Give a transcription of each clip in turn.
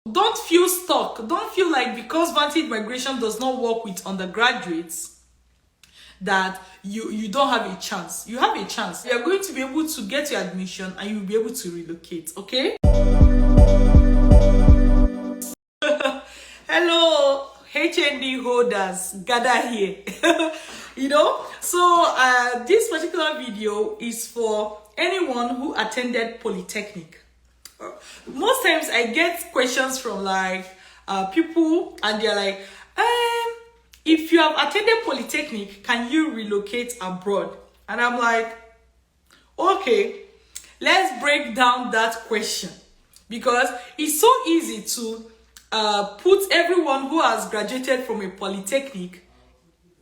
Don't feel stuck. Don't feel like because Vantage Migration does not work with undergraduates that you don't have a chance. You have a chance. You are going to be able to get your admission and you'll be able to relocate, okay? Hello, HnD holders, gather here. So this particular video is for anyone who attended polytechnic. Most times I get questions from people, and they're like, if you have attended polytechnic, can you relocate abroad? And I'm like, okay, let's break down that question, because it's so easy to put everyone who has graduated from a polytechnic,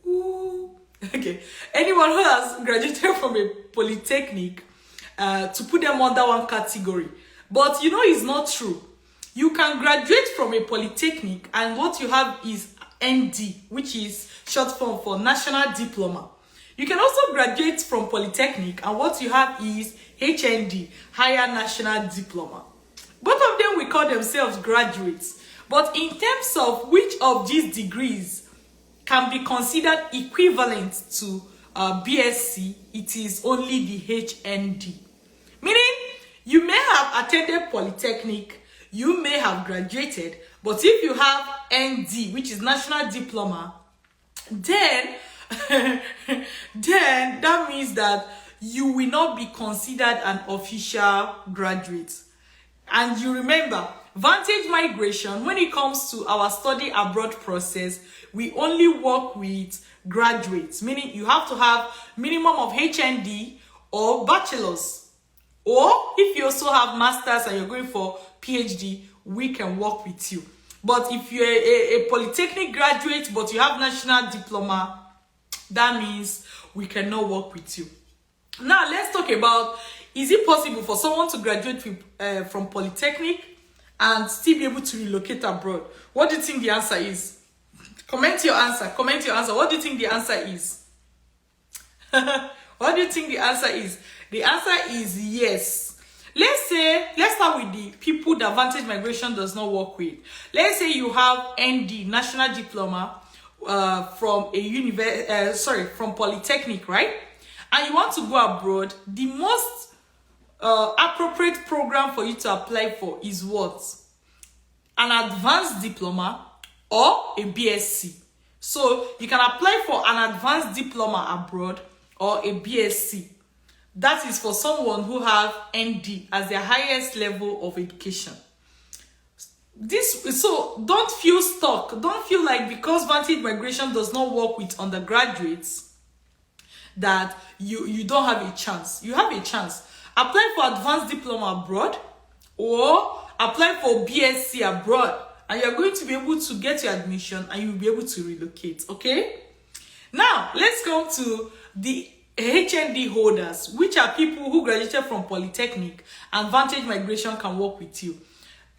anyone who has graduated from a polytechnic, to put them under one category. But it's not true. You can graduate from a polytechnic and what you have is ND, which is short form for National Diploma. You can also graduate from polytechnic and what you have is HnD, Higher National Diploma. Both of them will call themselves graduates. But in terms of which of these degrees can be considered equivalent to BSc, it is only the HnD. Meaning, you may have attended polytechnic, you may have graduated, but if you have ND, which is National Diploma, then that means that you will not be considered an official graduate. And you remember, Vantage Migration, when it comes to our study abroad process, we only work with graduates, meaning you have to have minimum of HnD or bachelor's. Or if you also have masters and you're going for PhD, we can work with you. But if you're a polytechnic graduate but you have national diploma, that means we cannot work with you. Now let's talk about, is it possible for someone to graduate from polytechnic and still be able to relocate abroad? What do you think the answer is? Comment your answer. What do you think the answer is? What do you think the answer is? The answer is yes. Let's start with the people that Vantage Migration does not work with. Let's say you have ND, National Diploma, from from polytechnic, right? And you want to go abroad. The most appropriate program for you to apply for is what? An advanced diploma or a BSc. So you can apply for an advanced diploma abroad or a BSc. That is for someone who have ND as their highest level of education. So don't feel stuck. Don't feel like because Vantage Migration does not work with undergraduates that you don't have a chance. You have a chance. Apply for advanced diploma abroad or apply for BSc abroad, and you're going to be able to get your admission and you'll be able to relocate, okay? Now, let's go to the HnD holders, which are people who graduated from polytechnic, and Vantage Migration can work with you.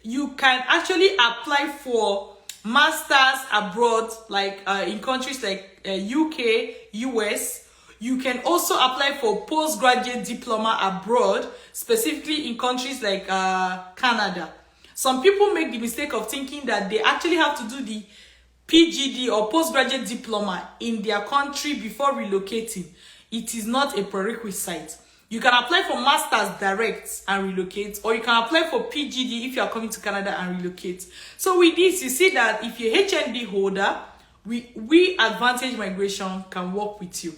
You can actually apply for masters abroad, like in countries like UK, US. You can also apply for postgraduate diploma abroad, specifically in countries like Canada. Some people make the mistake of thinking that they actually have to do the PGD or postgraduate diploma in their country before relocating. It is not a prerequisite. You can apply for masters direct and relocate, or you can apply for PGD if you are coming to Canada and relocate. So with this, you see that if you're HnD holder, we Vantage Migration can work with you.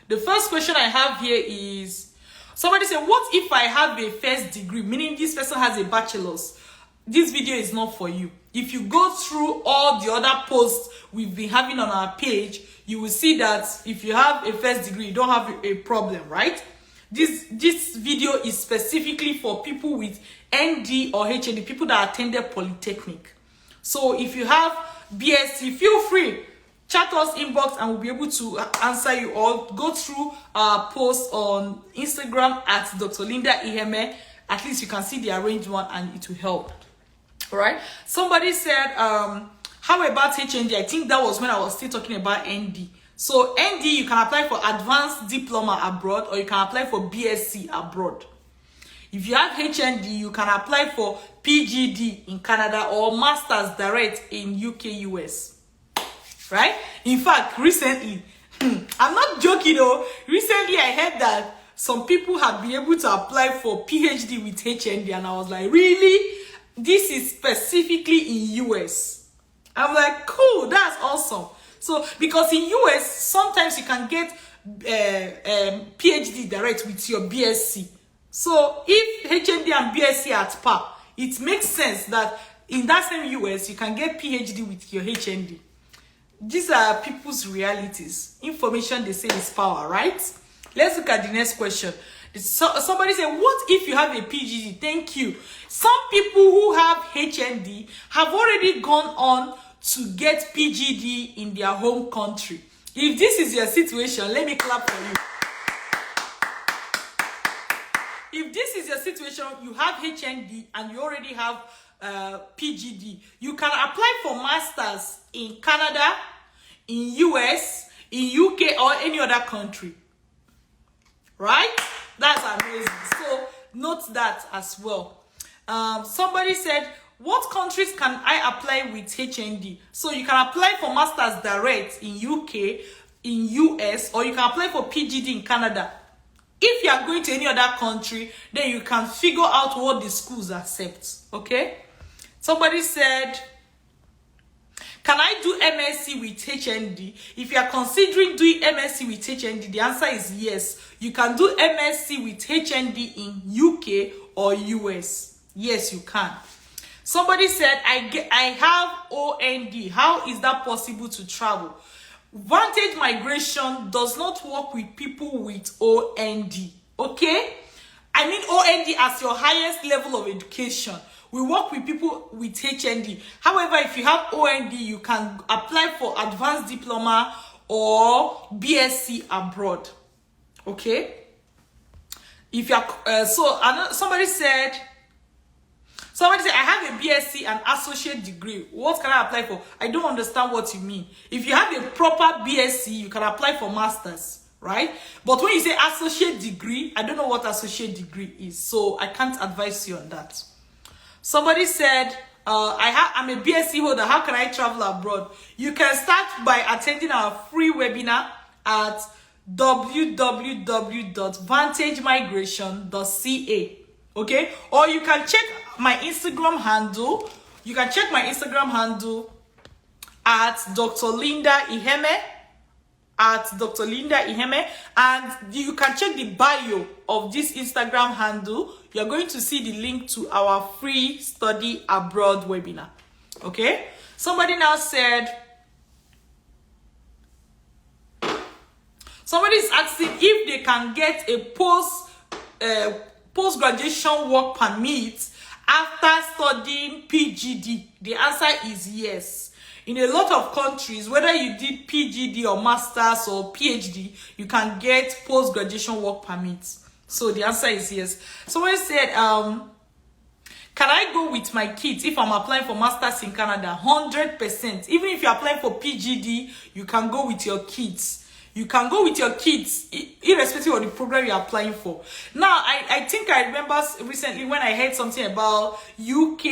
The first question I have here is, somebody said, what if I have a first degree, meaning this person has a bachelor's? This video is not for you. If you go through all the other posts we've been having on our page, you will see that if you have a first degree, you don't have a problem, right? This video is specifically for people with ND or HnD, people that attended polytechnic. So if you have BSc, feel free, chat us inbox and we'll be able to answer you all. Go through our post on Instagram at Dr. Linda Iheme. At least you can see the arranged one and it will help. All right. Somebody said, how about HnD? I think that was when I was still talking about ND. So ND, you can apply for advanced diploma abroad or you can apply for BSc abroad. If you have HND, you can apply for PGD in Canada or Masters Direct in UK, US. Right? In fact, recently, I'm not joking though, recently I heard that some people have been able to apply for PhD with HND, and I was like, really? This is specifically in US. I'm like, cool, that's awesome. So, because in US, sometimes you can get PhD direct with your BSc. So, if HND and BSc are at par, it makes sense that in that same US, you can get PhD with your HND. These are people's realities. Information, they say, is power, right? Let's look at the next question. Somebody said, what if you have a PhD? Thank you. Some people who have HND have already gone on to get PGD in their home country. If this is your situation, let me clap for you. If this is your situation, you have HND and you already have PGD, you can apply for masters in Canada, in US, in UK, or any other country. Right? That's amazing. So note that as well. Somebody said, what countries can I apply with HND? So you can apply for Masters Direct in UK, in US, or you can apply for PGD in Canada. If you are going to any other country, then you can figure out what the schools accept. Okay? Somebody said, can I do MSc with HND? If you are considering doing MSc with HND, the answer is yes. You can do MSc with HND in UK or US. Yes, you can. Somebody said, I have HnD. How is that possible to travel? Vantage Migration does not work with people with HnD. Okay? I mean HnD as your highest level of education. We work with people with HND. However, if you have HnD, you can apply for advanced diploma or BSc abroad. Okay? If you are somebody said, I have a BSc and associate degree. What can I apply for? I don't understand what you mean. If you have a proper BSc, you can apply for masters, right? But when you say associate degree, I don't know what associate degree is, so I can't advise you on that. Somebody said, I'm a BSc holder. How can I travel abroad? You can start by attending our free webinar at www.vantagemigration.ca. Okay? Or you can check my Instagram handle. You can check my Instagram handle at Dr. Linda Iheme. At Dr. Linda Iheme, and you can check the bio of this Instagram handle. You're going to see the link to our free study abroad webinar. Okay? Somebody now said, somebody is asking if they can get a post-graduation work permit after studying PGD. The answer is yes. In a lot of countries, whether you did PGD or Masters or PhD, you can get post-graduation work permits. So the answer is yes. Someone said, can I go with my kids if I'm applying for Masters in Canada? 100%. Even if you're applying for PGD, you can go with your kids. You can go with your kids, irrespective of the program you're applying for. Now, I think I remember recently when I heard something about UK,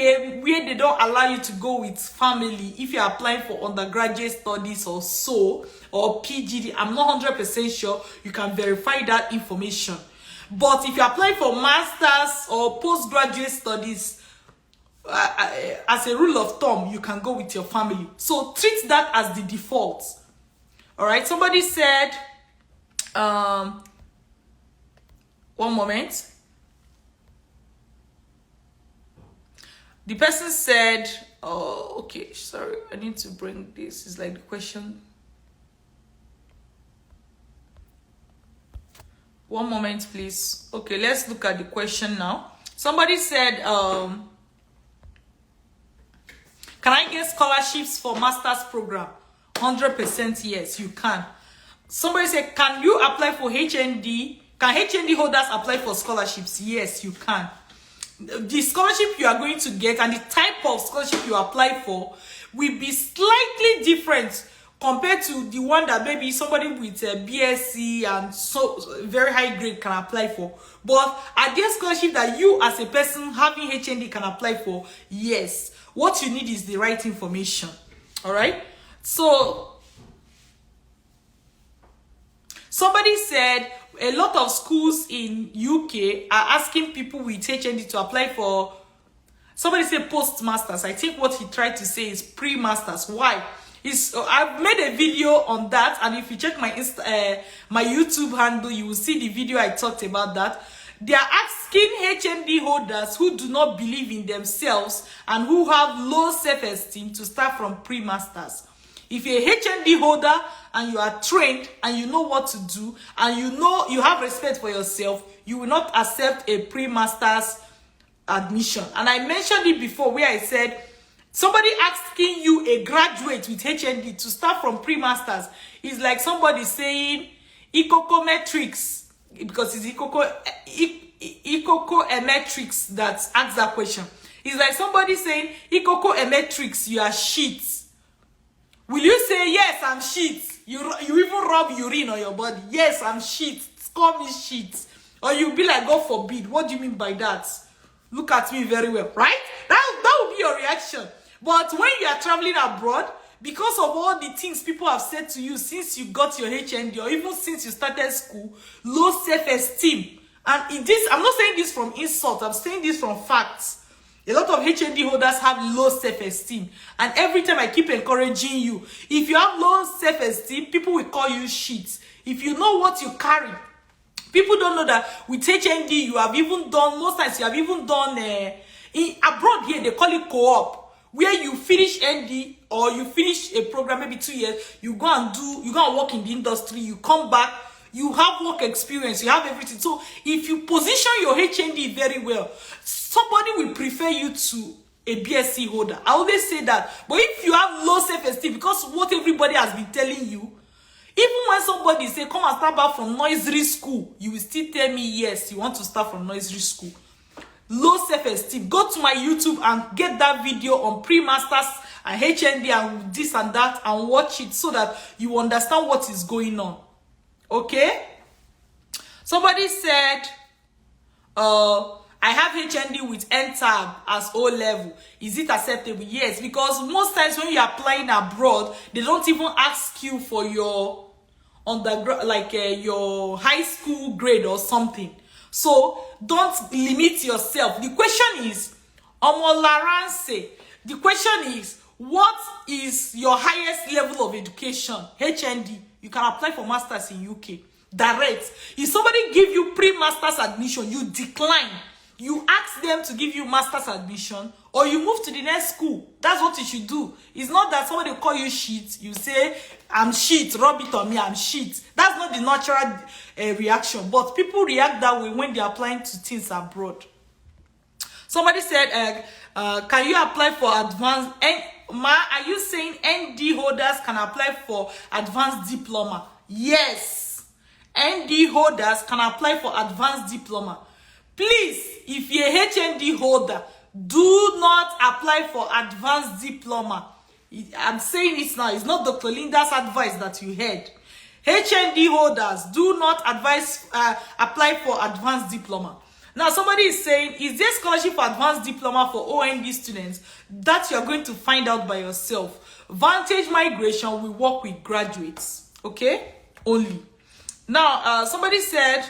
where they don't allow you to go with family if you're applying for undergraduate studies or so, or PGD. I'm not 100% sure. You can verify that information. But if you're applying for masters or postgraduate studies, as a rule of thumb, you can go with your family. So treat that as the default. All right, somebody said, one moment. The person said, oh, okay, sorry, I need to bring this. It's like the question. One moment, please. Okay, let's look at the question now. Somebody said, can I get scholarships for master's program? 100% yes, you can. Somebody said, can you apply for HnD? Can HnD holders apply for scholarships? Yes, you can. The scholarship you are going to get and the type of scholarship you apply for will be slightly different compared to the one that maybe somebody with a BSc and so very high grade can apply for. But are there scholarship that you as a person having HND can apply for? Yes. What you need is the right information. All right. So somebody said a lot of schools in UK are asking people with HND to apply for. Somebody said postmasters. I think what he tried to say is pre-masters. Why? I've made a video on that, and if you check my my YouTube handle, you will see the video I talked about that. They are asking HND holders who do not believe in themselves and who have low self-esteem to start from pre-masters. If you're a HND holder and you are trained and you know what to do and you know you have respect for yourself, you will not accept a pre-masters admission. And I mentioned it before where I said somebody asking you, a graduate with HND, to start from pre-masters is like somebody saying econometrics, because it's econometrics that asks that question. It's like somebody saying econometrics, you are shit. Will you say, yes, I'm shit? You even rub urine on your body. Yes, I'm shit. Call me shit. Or you'll be like, God forbid. What do you mean by that? Look at me very well, right? That will be your reaction. But when you are traveling abroad, because of all the things people have said to you since you got your HND or even since you started school, low self-esteem. And in this, I'm not saying this from insult, I'm saying this from facts. A lot of HND holders have low self-esteem. And every time I keep encouraging you, if you have low self-esteem, people will call you shit. If you know what you carry, people don't know that with HND, you have even done, most times you have even done, in abroad here, they call it co-op, where you finish ND or you finish a program, maybe 2 years, you go and work in the industry, you come back, you have work experience, you have everything. So if you position your HND very well, somebody will prefer you to a BSc holder. I always say that. But if you have low self-esteem, because what everybody has been telling you, even when somebody say, come and start back from nursery school, you will still tell me, yes, you want to start from nursery school. Low self-esteem. Go to my YouTube and get that video on pre-masters and HND and this and that and watch it so that you understand what is going on. Okay? Somebody said, I have HND with NTAB as O level. Is it acceptable? Yes, because most times when you're applying abroad, they don't even ask you for your undergrad, like your high school grade or something. So don't limit yourself. The question is, the question is, what is your highest level of education? HND. You can apply for masters in UK. Direct. If somebody give you pre-masters admission, you decline. You ask them to give you master's admission, or you move to the next school. That's what you should do. It's not that somebody will call you shit. You say, I'm shit, rub it on me, I'm shit. That's not the natural reaction. But people react that way when they're applying to things abroad. Somebody said, can you apply for advanced... are you saying ND holders can apply for advanced diploma? Yes. ND holders can apply for advanced diploma. Please, if you're a HND holder, do not apply for advanced diploma. I'm saying it now. It's not Dr. Linda's advice that you heard. HND holders, do not apply for advanced diploma. Now, somebody is saying, is there scholarship for advanced diploma for OND students? That you're going to find out by yourself. Vantage Migration will work with graduates. Okay? Only. Now, somebody said,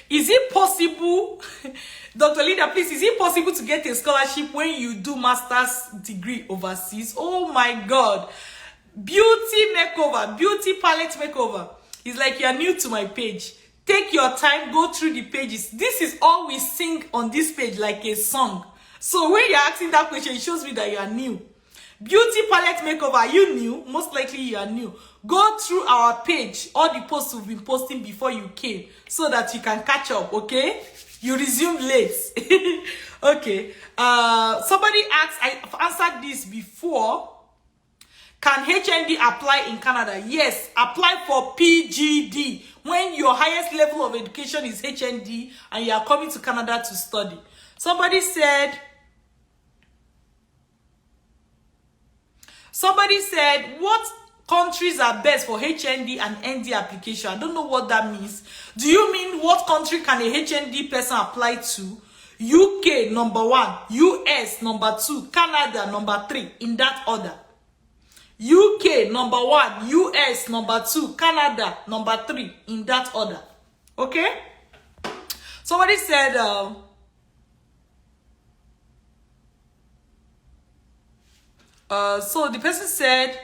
is it possible, Dr. Linda, please, is it possible to get a scholarship when you do master's degree overseas? Oh my God. Beauty makeover, beauty palette makeover. It's like you're new to my page. Take your time, go through the pages. This is all we sing on this page, like a song. So when you're asking that question, it shows me that you are new. Beauty palette makeover, are you new? Most likely you are new. Go through our page, all the posts we've been posting before you came, so that you can catch up, okay? You resume late. Okay. Somebody asked, I've answered this before. Can HND apply in Canada? Yes, apply for PGD. When your highest level of education is HND and you are coming to Canada to study. Somebody said, Somebody said, what countries are best for HND and ND application? I don't know what that means. Do you mean what country can a HND person apply to? UK number 1, US number 2, Canada number 3, in that order. UK number 1, US number 2, Canada number 3, in that order. Okay? Somebody said, so the person said,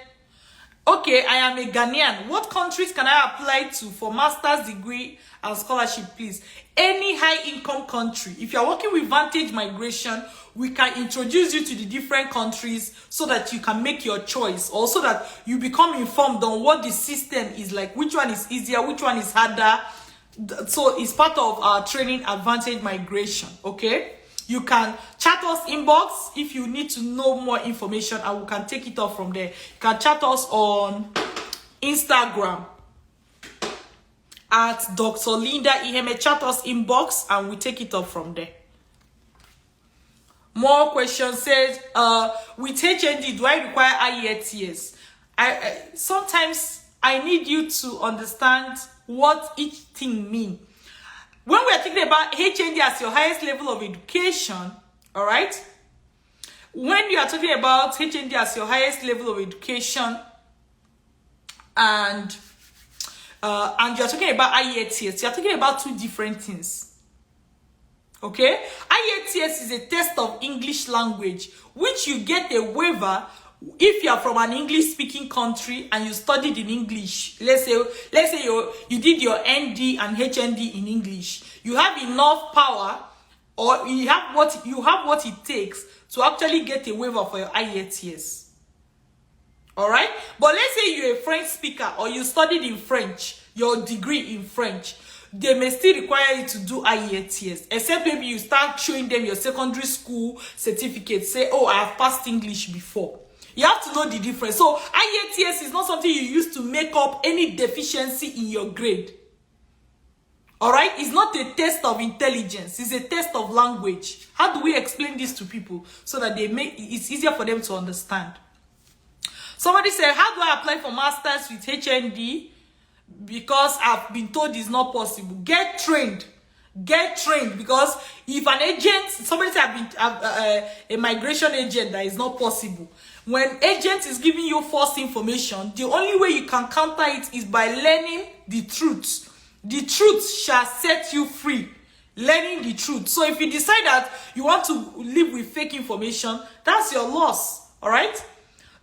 okay, I am a Ghanaian. What countries can I apply to for master's degree and scholarship, please? Any high-income country. If you're working with Vantage Migration, we can introduce you to the different countries so that you can make your choice, or so that you become informed on what the system is like, which one is easier, which one is harder. So it's part of our training Vantage Migration, okay? You can chat us inbox if you need to know more information, and we can take it off from there. You can chat us on Instagram at Dr. Linda Iheme. Chat us inbox and we take it off from there. More questions says, with HND, do I require IELTS? Sometimes I need you to understand what each thing means. When we are thinking about HND as your highest level of education, all right? When you are talking about HND as your highest level of education, and you are talking about IELTS, you are talking about two different things. Okay? IELTS is a test of English language, which you get a waiver if you are from an English-speaking country and you studied in English. Let's say you did your ND and HND in English. You have enough power, or you have what it takes to actually get a waiver for your IELTS. All right? But let's say you're a French speaker, or you studied in French, your degree in French. They may still require you to do IELTS, except maybe you start showing them your secondary school certificate. Say, oh, I have passed English before. You have to know the difference. So IELTS is not something you use to make up any deficiency in your grade. All right? It's not a test of intelligence. It's a test of language. How do we explain this to people so that it's easier for them to understand? Somebody said, how do I apply for masters with HND? Because I've been told it's not possible. Get trained. Get trained, because if an agent, somebody said a migration agent, that is not possible. When agent is giving you false information, the only way you can counter it is by learning the truth. The truth shall set you free. Learning the truth. So if you decide that you want to live with fake information, that's your loss. All right?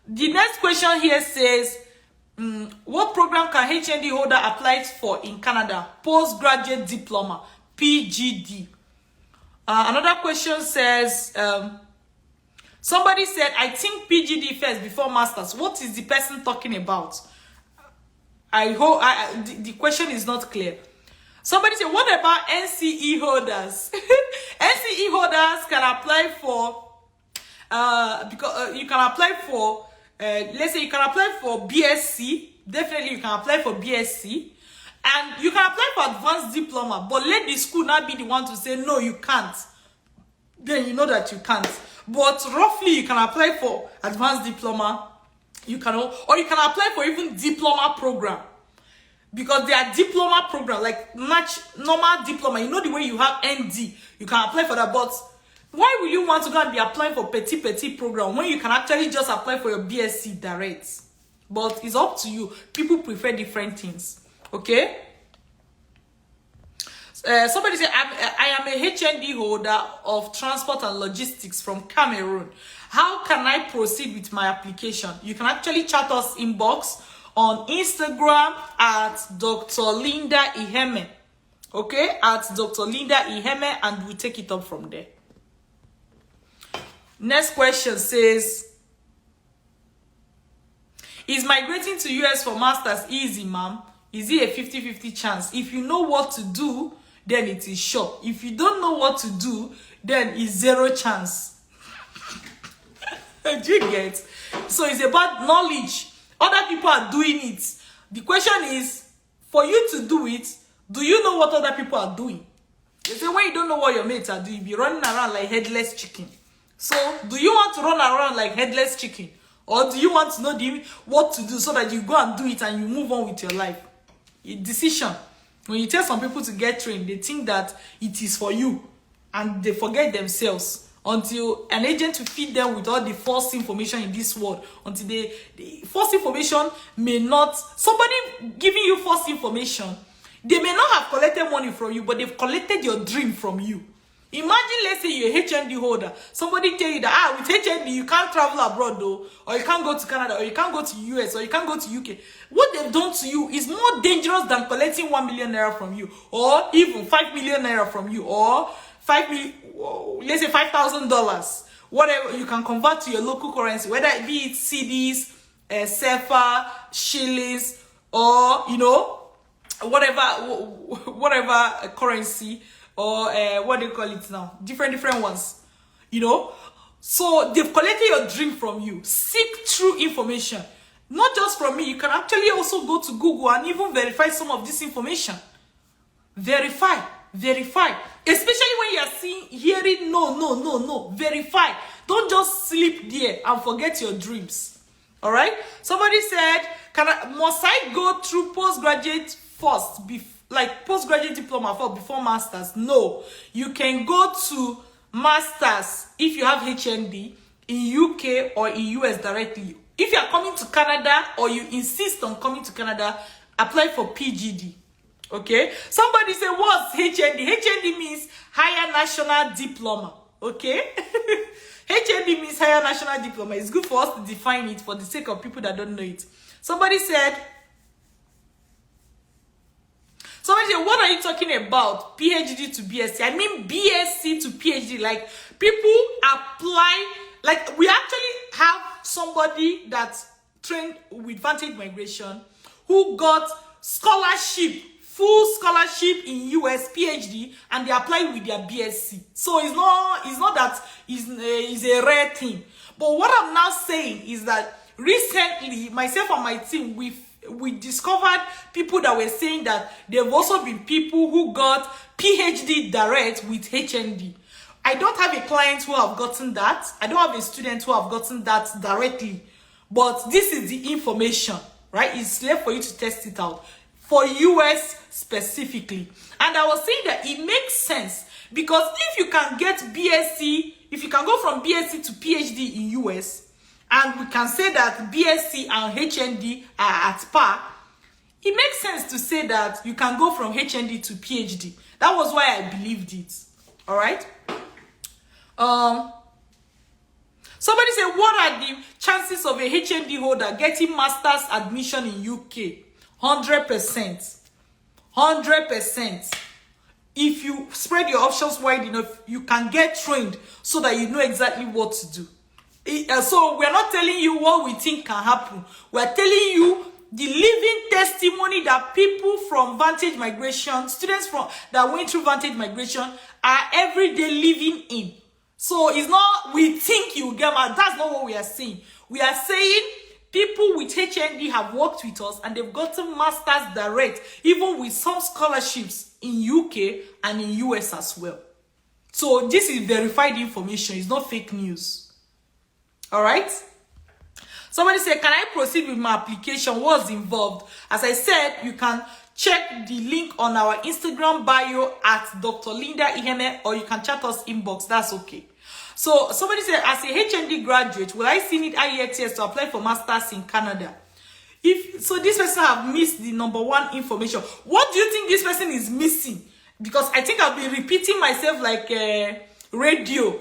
The next question here says, what program can HND holder apply for in Canada? Postgraduate diploma, PGD. Another question says, somebody said, I think PGD first before masters. What is the person talking about? I hope the question is not clear. Somebody said, what about NCE holders? NCE holders can apply for, because you can apply for, let's say you can apply for BSc. Definitely you can apply for BSc. And you can apply for advanced diploma, but let the school not be the one to say, no, you can't. Then you know that you can't. But roughly, you can apply for advanced diploma. You can, or you can apply for even diploma program. Because there are diploma program, like normal diploma. You know the way you have ND. You can apply for that. But why will you want to go and be applying for petit program when you can actually just apply for your BSc direct? But it's up to you. People prefer different things. Okay? Somebody said, I am a HND holder of transport and logistics from Cameroon. How can I proceed with my application? You can actually chat us inbox on Instagram at Dr. Linda Iheme. Okay? At Dr. Linda Iheme, and we'll take it up from there. Next question says, is migrating to US for masters easy, ma'am? Is it a 50-50 chance? If you know what to do, then it is sure. If you don't know what to do, then it's 0 chance. Do you get? So it's about knowledge. Other people are doing it. The question is, for you to do it, do you know what other people are doing? They say, when you don't know what your mates are doing, you'll be running around like headless chicken. So, do you want to run around like headless chicken? Or do you want to know what to do so that you go and do it and you move on with your life? A decision. When you tell some people to get trained, they think that it is for you and they forget themselves until an agent will feed them with all the false information in this world. Until the false information may not, somebody giving you false information, they may not have collected money from you, but they've collected your dream from you. Imagine, let's say you're a HnD holder. Somebody tell you that, with HnD, you can't travel abroad though, or you can't go to Canada, or you can't go to US, or you can't go to UK. What they've done to you is more dangerous than collecting 1 million naira from you, or even 5 million naira from you, or let's say $5,000. Whatever, you can convert to your local currency, whether it be CDs, SEFA, shillings, or, you know, whatever currency, or what do you call it now? Different ones, you know. So they've collected your dream from you. Seek true information, not just from me. You can actually also go to Google and even verify some of this information. Verify, especially when you are hearing no. Verify. Don't just sleep there and forget your dreams. All right. Somebody said, must I go through postgraduate first, like postgraduate diploma first before masters? No, you can go to masters if you have HnD in UK or in US directly. If you are coming to Canada or you insist on coming to Canada, apply for PGD. Okay. Somebody said, what's HnD? HnD means higher national diploma. Okay. HnD means higher national diploma. It's good for us to define it for the sake of people that don't know it. Somebody said, what are you talking about? PhD to BSc. I mean BSc to PhD. Like, people apply. Like, we actually have somebody that trained with Vantage Migration who got scholarship, full scholarship in US, PhD, and they applied with their BSc. So it's not that it's a rare thing. But what I'm now saying is that recently, myself and my team, we discovered people that were saying that there have also been people who got PhD direct with HnD. I don't have a client who have gotten that. I don't have a student who have gotten that directly. But this is the information, right? It's left for you to test it out. For US specifically. And I was saying that it makes sense, because if you can get BSc, if you can go from BSc to PhD in US, and we can say that BSc and HnD are at par, it makes sense to say that you can go from HnD to PhD. That was why I believed it. All right. Somebody said, what are the chances of a HnD holder getting master's admission in UK? 100%. 100%. If you spread your options wide enough, you can get trained so that you know exactly what to do. So we're not telling you what we think can happen. We're telling you the living testimony that people from Vantage Migration, students that went through Vantage Migration, are everyday living in. So it's not we think you get mad. That's not what we are saying. We are saying people with HnD have worked with us and they've gotten masters direct, even with some scholarships in UK and in US as well. So this is verified information. It's not fake news. All right. Somebody said, can I proceed with my application? What's involved? As I said, you can check the link on our Instagram bio at Dr. Linda Iheme, or you can chat us inbox. That's okay. So somebody said, as a HnD graduate, will I still need IELTS to apply for masters in Canada? So this person have missed the number one information. What do you think this person is missing? Because I think I'll be repeating myself like radio.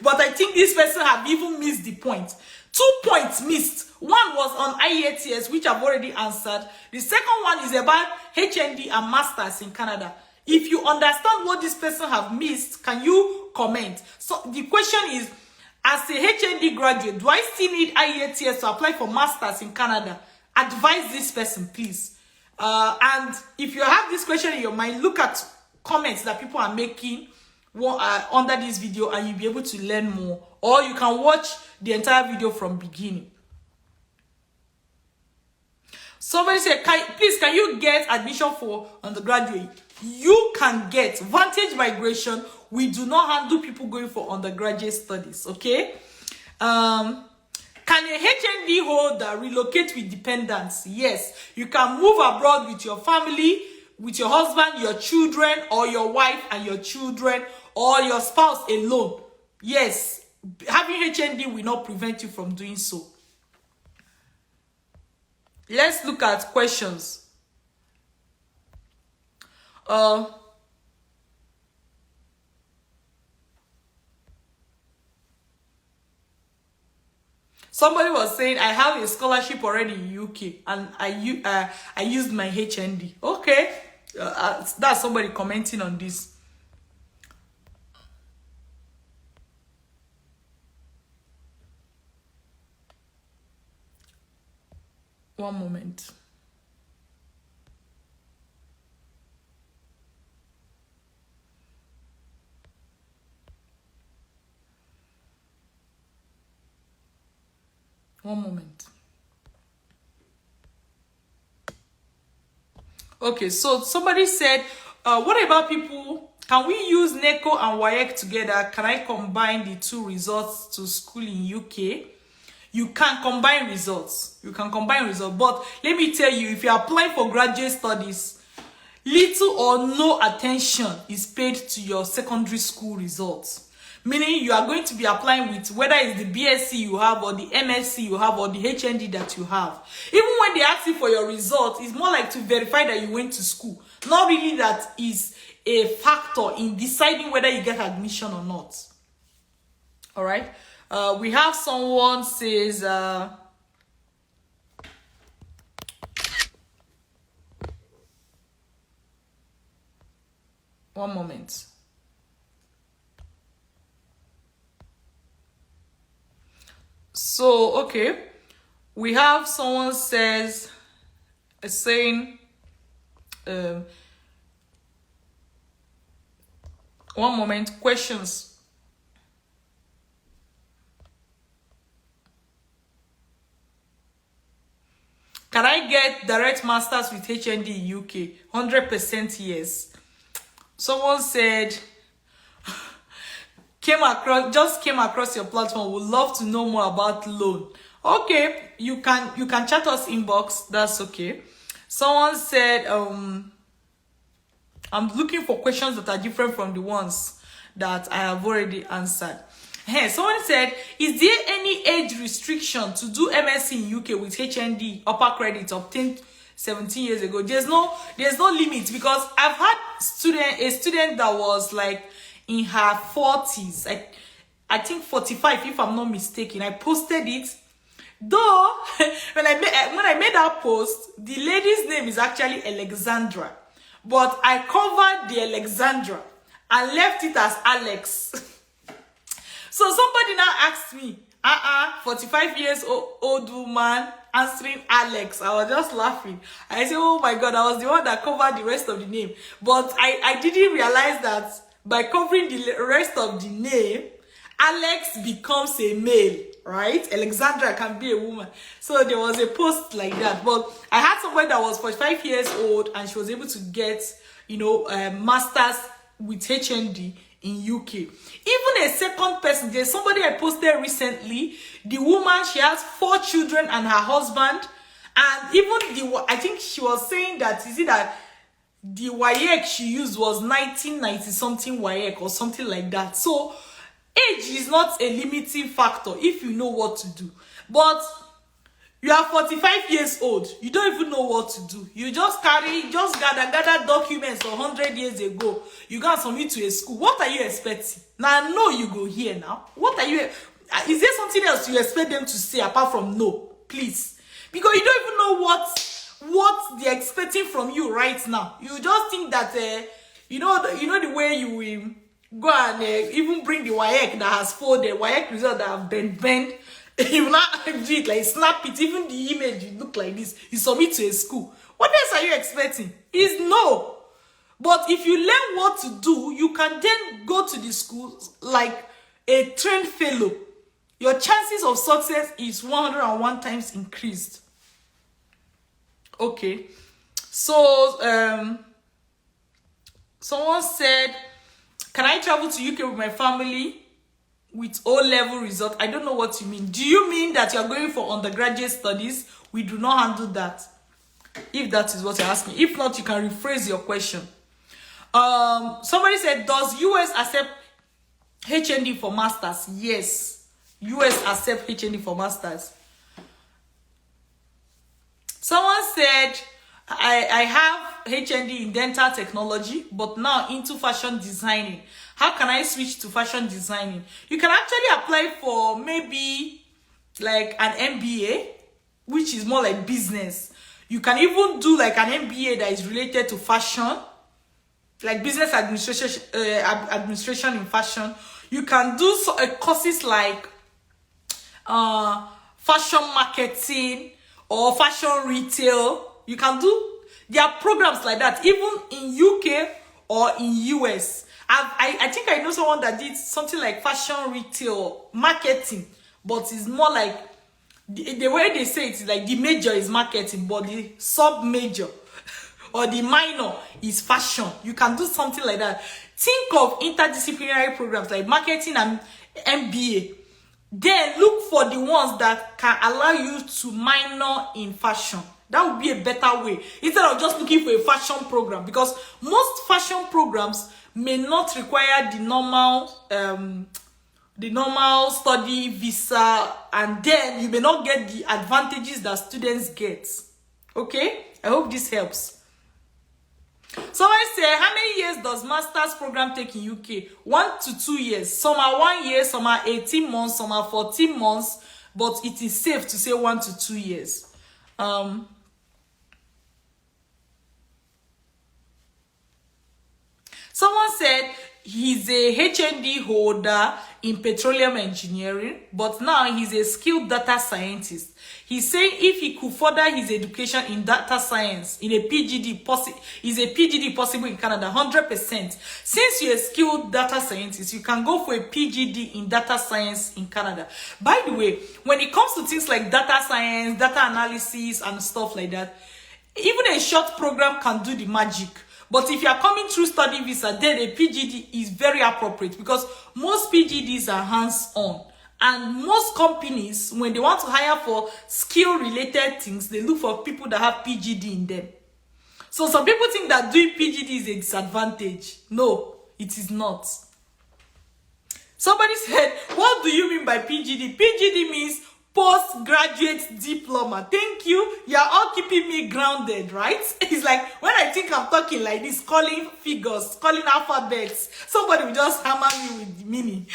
But I think this person have even missed the point. 2 points missed. One was on IELTS, which I've already answered. The second one is about HnD and masters in Canada. If you understand what this person have missed, can you comment? So the question is, as a HnD graduate, do I still need IELTS to apply for masters in Canada? Advise this person, please. And if you have this question in your mind, look at comments that people are making under this video, and you'll be able to learn more. Or you can watch the entire video from beginning. Somebody said, please, can you get admission for undergraduate? You can get Vantage Migration. We do not handle people going for undergraduate studies, okay? Can Can a HnD holder relocate with dependents? Yes. You can move abroad with your family, with your husband, your children, or your wife and your children, or your spouse alone. Yes. Having HnD will not prevent you from doing so. Let's look at questions. Somebody was saying, I have a scholarship already in UK and I used my HnD. Okay. That's somebody commenting on this. One moment. One moment. Okay, so somebody said, what about people, can we use NECO and WAEC together? Can I combine the two results to school in UK? You can combine results. You can combine results. But let me tell you, if you're applying for graduate studies, little or no attention is paid to your secondary school results. Meaning you are going to be applying with whether it's the BSc you have or the MSc you have or the HnD that you have. Even when they ask you for your results, it's more like to verify that you went to school. Not really that is a factor in deciding whether you get admission or not. All right. We have someone says, one moment. So, okay, we have someone saying, one moment, questions. Can I get direct masters with HnD in UK? 100% yes. Someone said, came across your platform, would love to know more about loan. Okay, you can chat us inbox, that's okay. Someone said, I'm looking for questions that are different from the ones that I have already answered. Hey, someone said, is there any age restriction to do MSc in UK with HnD upper credit obtained 17 years ago? There's no limit, because I've had a student that was like in her 40s, I think 45 if I'm not mistaken. I posted it, though when I made that post, the lady's name is actually Alexandra, but I covered the Alexandra and left it as Alex. So somebody now asked me, 45 years old woman answering Alex. I was just laughing. I said, oh my God, I was the one that covered the rest of the name. But I didn't realize that by covering the rest of the name, Alex becomes a male, right? Alexandra can be a woman. So there was a post like that. But I had somebody that was 45 years old and she was able to get, masters with HnD in UK. Even a second person, there's somebody I posted recently. The woman, she has 4 children and her husband. And even I think she was saying that, is it that the WAEC she used was 1990 something WAEC or something like that. So age is not a limiting factor if you know what to do. But you are 45 years old, you don't even know what to do. You just gather documents from 100 years ago. You go and submit to a school. What are you expecting? Now I know you go here now. What are you? Is there something else you expect them to say apart from no? Please, because you don't even know what they're expecting from you right now. You just think that you know the way you will go and even bring the WAEC that has folded, WAEC result that have bent. You not do it like snap it, even the image you look like this, you submit to a school. What else are you expecting? Is no. But if you learn what to do, you can then go to the school like a trained fellow. Your chances of success is 101 times increased. Okay. So someone said, can I travel to UK with my family? with O-level result. I don't know what you mean. Do you mean that you're going for undergraduate studies? We do not handle that. If that is what you're asking. If not, you can rephrase your question. Somebody said, does US accept HnD for masters? Yes, US accept HnD for masters. Someone said, I have HnD in dental technology, but now into fashion designing. How can I switch to fashion designing? You can actually apply for maybe like an MBA, which is more like business. You can even do like an MBA that is related to fashion, like business administration, administration in fashion. You can do courses like fashion marketing or fashion retail. You can do, there are programs like that, even in UK or in US. I think I know someone that did something like fashion retail marketing, but it's more like, the way they say it is like the major is marketing, but the sub-major or the minor is fashion. You can do something like that. Think of interdisciplinary programs like marketing and MBA. Then look for the ones that can allow you to minor in fashion. That would be a better way, instead of just looking for a fashion program, because most fashion programs may not require the normal study visa, and then you may not get the advantages that students get. Okay, I hope this helps. Someone say, how many years does master's program take in UK? 1 to 2 years. Some are 1 year, some are 18 months, some are 14 months, but it is safe to say 1 to 2 years. Someone said he's a HnD holder in petroleum engineering, but now he's a skilled data scientist. He's saying if he could further his education in data science in a PGD, is a PGD possible in Canada? 100%. Since you're a skilled data scientist, you can go for a PGD in data science in Canada. By the way, when it comes to things like data science, data analysis, and stuff like that, even a short program can do the magic. But if you are coming through study visa, then a PGD is very appropriate, because most PGDs are hands-on. And most companies, when they want to hire for skill-related things, they look for people that have PGD in them. So some people think that doing PGD is a disadvantage. No, it is not. Somebody said, what do you mean by PGD? PGD means postgraduate diploma. Thank you. You are all keeping me grounded, right? It's like when I think I'm talking like this, calling figures, calling alphabets, somebody will just hammer me with the meaning.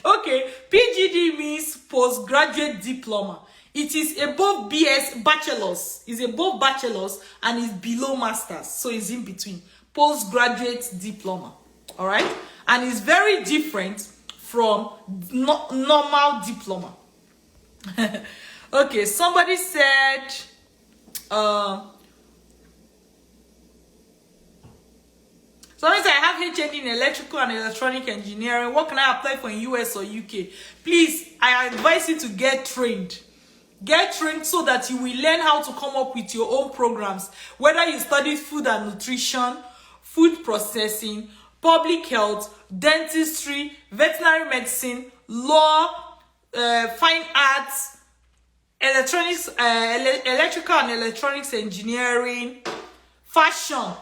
Okay, PGD means postgraduate diploma. It is above BS, bachelor's. It's above bachelor's and is below master's. So it's in between. Postgraduate diploma. All right? And it's very different from normal diploma. Okay, somebody said somebody said, I have HnD in electrical and electronic engineering. What can I apply for in US or UK? Please, I advise you to get trained. Get trained so that you will learn how to come up with your own programs. Whether you study food and nutrition, food processing, public health, dentistry, veterinary medicine, law, fine arts, electronics, electrical and electronics engineering, fashion.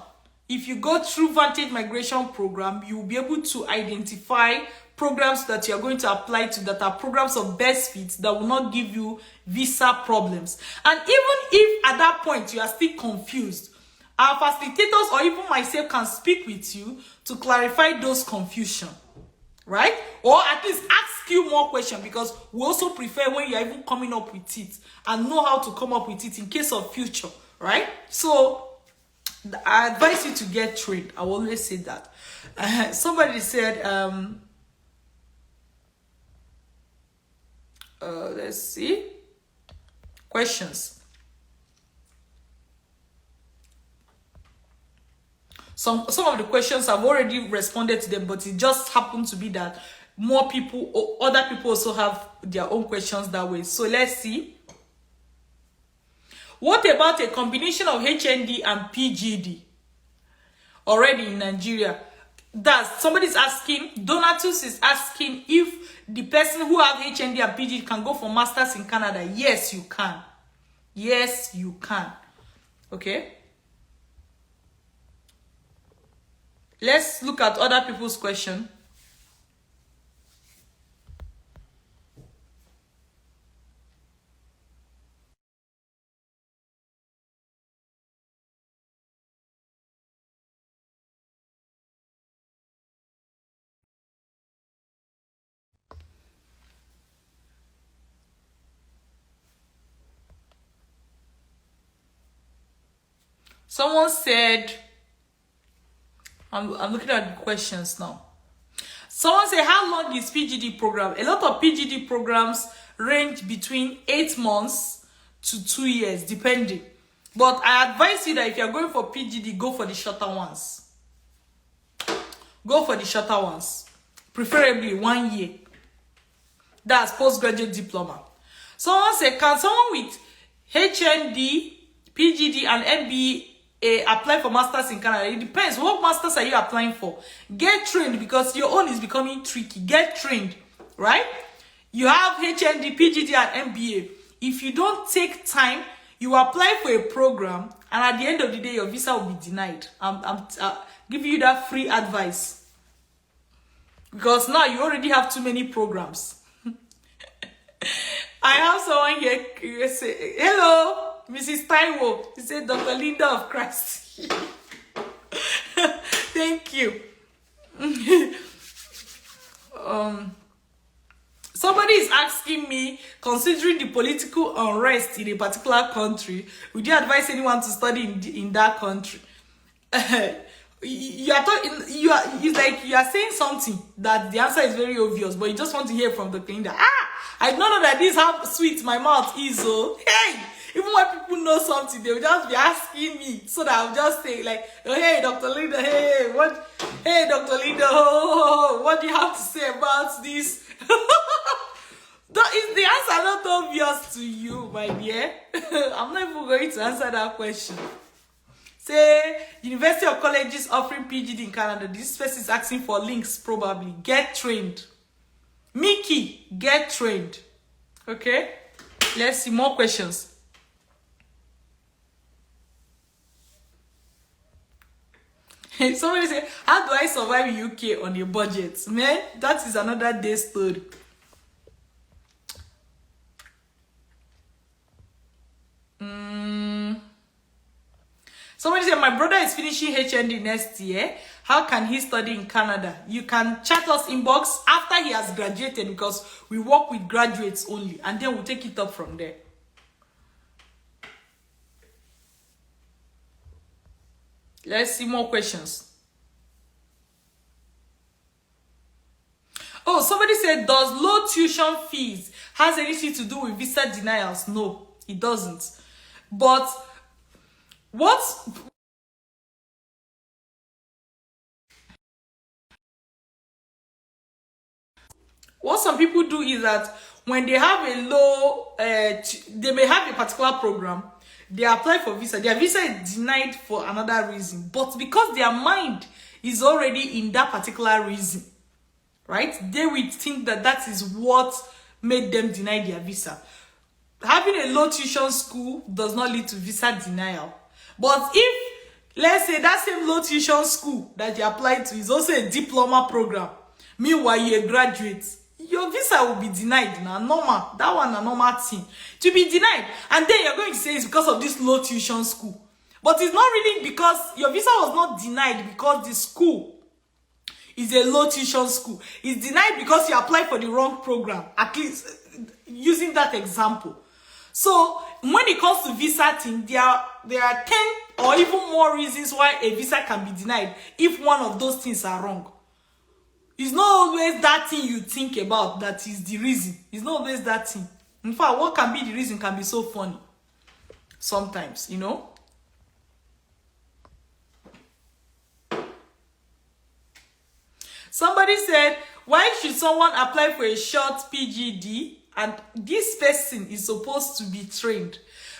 If you go through Vantage Migration program, you will be able to identify programs that you are going to apply to that are programs of best fit that will not give you visa problems. And even if at that point you are still confused, our facilitators or even myself can speak with you to clarify those confusion. Right? Or at least ask you more questions, because we also prefer when you're even coming up with it and know how to come up with it in case of future, right? So I advise you to get trained. I will always say that. Somebody said, let's see, questions. Some of the questions I've already responded to them, but it just happened to be that more people or other people also have their own questions that way. So let's see. What about a combination of HnD and PGD already in Nigeria? That's somebody's asking, Donatus is asking if the person who have HND and PG can go for masters in Canada. Yes, you can. Yes, you can. Okay. Let's look at other people's question. Someone said, I'm looking at the questions now. Someone said, how long is PGD program? A lot of PGD programs range between 8 months to 2 years, depending. But I advise you that if you're going for PGD, go for the shorter ones. Go for the shorter ones. Preferably 1 year. That's postgraduate diploma. Someone said, can someone with HND, PGD, and MBA apply for masters in Canada? It depends. What masters are you applying for? Get trained, because your own is becoming tricky. Get trained, right? You have HND, PGD, and MBA. If you don't take time, you apply for a program, and at the end of the day, your visa will be denied. I'm giving you that free advice, because now you already have too many programs. I have someone here say, hello, Mrs. Taiwo. She said, Dr. Linda of Christ. Thank you. Somebody is asking me, considering the political unrest in a particular country, would you advise anyone to study in that country? It's like you are saying something that the answer is very obvious, but you just want to hear from Dr. Linda. I don't know that this how sweet my mouth is. Oh, hey, even when people know something, they will just be asking me, so that I'll just say like, oh, hey, Dr. Linda, hey, Dr. Linda, what do you have to say about this? Is the answer not obvious to you, my dear? I'm not even going to answer that question. Say, University of Colleges offering PGD in Canada. This person is asking for links, probably. Get trained. Mickey, get trained. Okay? Let's see more questions. Somebody say, how do I survive in UK on a budget? Man, that is another day's story. Somebody said, my brother is finishing HND next year. How can he study in Canada? You can chat us inbox after he has graduated, because we work with graduates only, and then we'll take it up from there. Let's see more questions. Oh, somebody said, does low tuition fees has anything to do with visa denials? No, it doesn't. But what some people do is that when they have a low, they may have a particular program, they apply for visa. Their visa is denied for another reason, but because their mind is already in that particular reason, right? They will think that that is what made them deny their visa. Having a low tuition school does not lead to visa denial. But if, let's say, that same low tuition school that you applied to is also a diploma program, meanwhile you're a graduate, your visa will be denied. Now, normal. That one a normal thing. To be denied. And then you're going to say it's because of this low tuition school. But it's not really because your visa was not denied because the school is a low tuition school. It's denied because you applied for the wrong program. At least using that example. So when it comes to visa thing, there are 10 or even more reasons why a visa can be denied if one of those things are wrong. It's not always that thing you think about that is the reason. It's not always that thing. In fact, what can be the reason can be so funny sometimes, you know. Somebody said, why should someone apply for a short PGD and this person is supposed to be trained?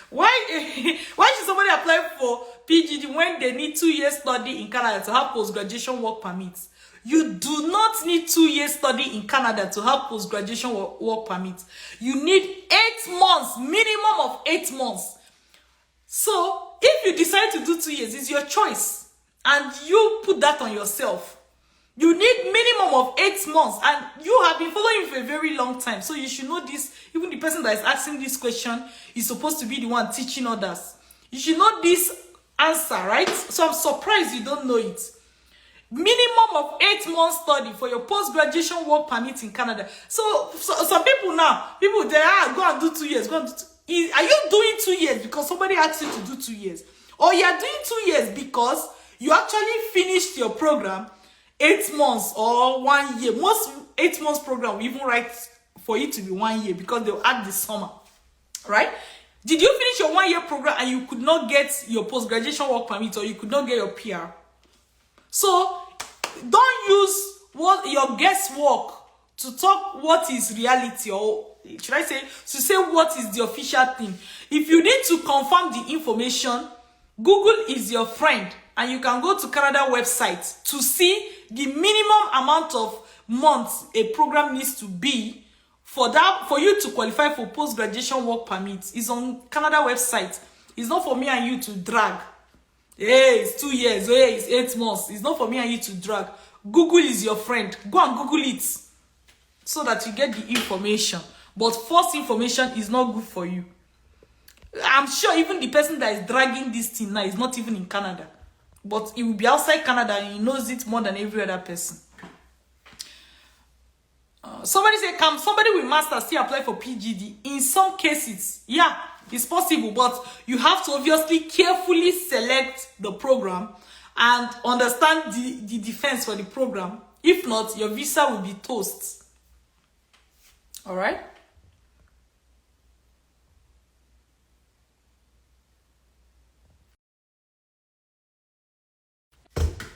Why should somebody apply for PGD when they need 2 years study in Canada to have post-graduation work permits? You do not need 2 years study in Canada to have post-graduation work permit. You need 8 months, minimum of 8 months. So if you decide to do 2 years, it's your choice. And you put that on yourself. You need minimum of 8 months, and you have been following for a very long time. So you should know this. Even the person that is asking this question is supposed to be the one teaching others. You should know this answer, right? So I'm surprised you don't know it. Minimum of 8 months study for your post-graduation work permit in Canada. So some people now, they go and do 2 years. Are you doing 2 years because somebody asked you to do 2 years? Or you are doing 2 years because you actually finished your program 8 months or 1 year. Most 8 months program will even write for it to be 1 year because they'll add the summer, right? Did you finish your 1 year program and you could not get your post-graduation work permit, or you could not get your PR? So don't use your guesswork to talk what is reality, or should I say, to say what is the official thing. If you need to confirm the information, Google is your friend, and you can go to Canada website to see the minimum amount of months a program needs to be for you to qualify for post-graduation work permit. It's on Canada website. It's not for me and you to drag. Hey, it's 2 years. Hey, it's 8 months. It's not for me and you to drag. Google is your friend. Go and Google it so that you get the information. But false information is not good for you. I'm sure even the person that is dragging this thing now is not even in Canada. But he will be outside Canada and he knows it more than every other person. Somebody say, can somebody with master still apply for PGD? In some cases, yeah, it's possible. But you have to obviously carefully select the program and understand the defense for the program. If not, your visa will be toast. All right?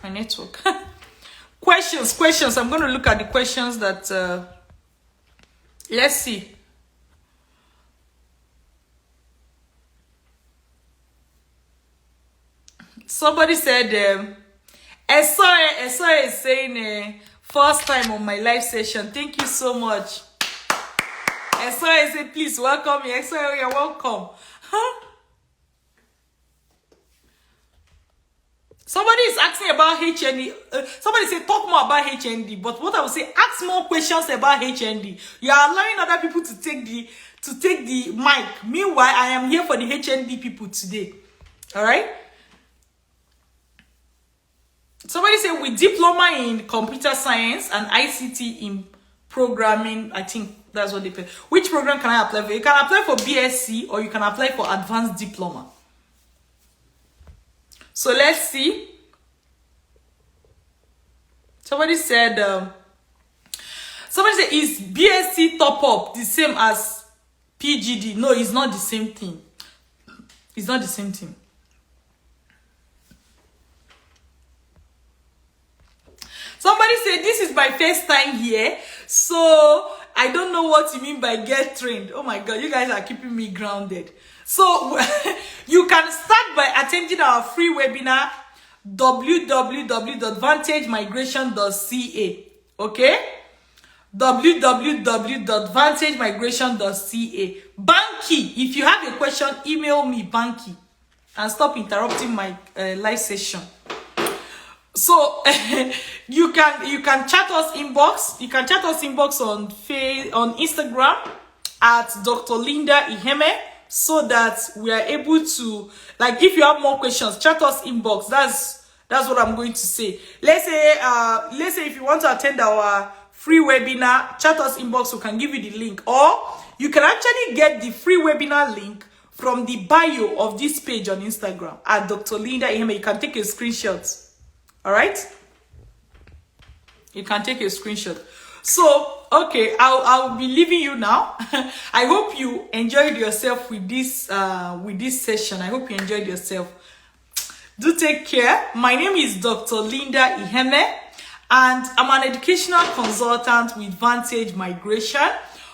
My network. Questions. I'm going to look at the questions that, let's see. Somebody said, Esoe is saying, first time on my live session. Thank you so much. Esoe said, please welcome me. Esoe, you're welcome. Somebody is asking about HnD. Somebody said, talk more about HnD. But what I would say, ask more questions about HnD. You are allowing other people to take the mic. Meanwhile, I am here for the HnD people today. All right? Somebody said, with diploma in computer science and ICT in programming, I think that's what they pay. Which program can I apply for? You can apply for BSc or you can apply for advanced diploma. So let's see. Somebody said, is BSc top up the same as PGD? No, it's not the same thing. It's not the same thing. Somebody said, this is my first time here, so I don't know what you mean by get trained. Oh my God, you guys are keeping me grounded. So you can start by attending our free webinar, www.vantagemigration.ca. Okay? www.vantagemigration.ca. Banky, if you have a question, email me, Banky, and stop interrupting my live session. So you can chat us inbox. You can chat us inbox on Instagram at Dr. Linda Iheme, so that we are able to, like, if you have more questions, chat us inbox. That's what I'm going to say. Let's say if you want to attend our free webinar, chat us inbox. We can give you the link, or you can actually get the free webinar link from the bio of this page on Instagram at Dr. Linda Iheme. You can take a screenshot. All right, you can take a screenshot. So okay, I'll be leaving you now. I hope you enjoyed yourself with this session. I hope you enjoyed yourself. Do take care. My name is Dr. Linda Iheme, and I'm an educational consultant with Vantage Migration.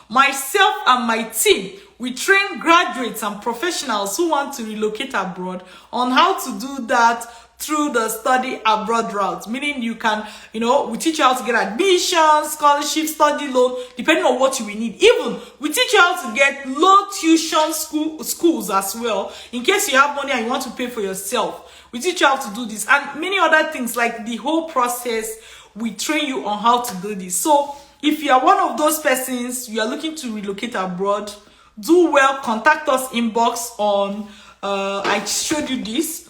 Myself and my team, we train graduates and professionals who want to relocate abroad on how to do that through the study abroad route, meaning you can, we teach you how to get admission, scholarship, study loan, depending on what you will need. Even we teach you how to get low tuition schools as well, in case you have money and you want to pay for yourself. We teach you how to do this and many other things, like the whole process. We train you on how to do this. So if you are one of those persons, you are looking to relocate abroad, do well, contact us inbox on, I showed you this,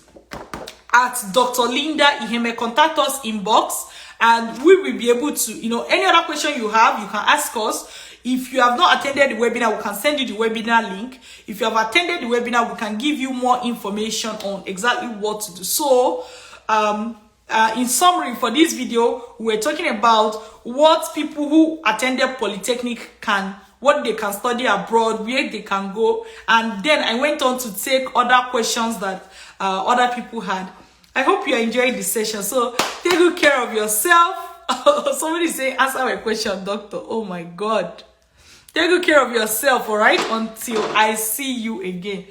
at Dr. Linda Iheme. Contact us inbox and we will be able to, any other question you have, you can ask us. If you have not attended the webinar, we can send you the webinar link. If you have attended the webinar, we can give you more information on exactly what to do. So, in summary, for this video, we're talking about what people who attended polytechnic what they can study abroad, where they can go, and then I went on to take other questions that other people had. I hope you are enjoying this session. So take good care of yourself. Somebody say, answer my question, doctor. Oh my God. Take good care of yourself, all right? Until I see you again.